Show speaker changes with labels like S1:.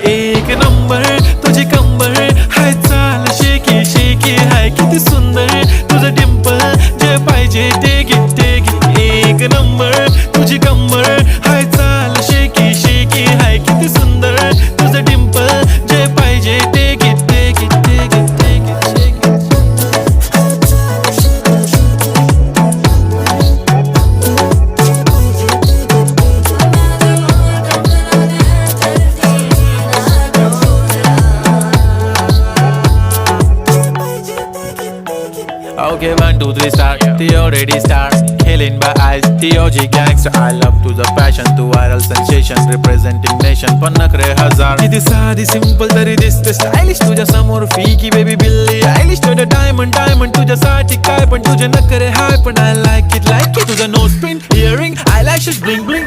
S1: एक नंबर तुझी कंबर हाय, चाल शेकी शेकी हाय, किती सुंदर तुझं डिंपल, जे पाहिजे ते घे ते घे. एक नंबर तुझी कंबर हाय, चाल शेकी शेकी हाय, किती सुंदर तुझं डिंपल, जे पाहिजे ते घे ते घे ते घे ते घे. Okay, 1, 2, 3 start. The already start. Killing by eyes. The OG gangster. I love to the passion, to viral sensation, representing nation. पण नखरे हजार. किती साधी सिंपल तरी दिसते स्टायलिश तुझ्या समोर फीकी बेबी बिल्ली आयलिश. तुझं डायमंड डायमंड तुझ्यासाठी काय, पण तुझे नखरे हाय, पण I like it तुझं nose pin earring I lashes bling bling.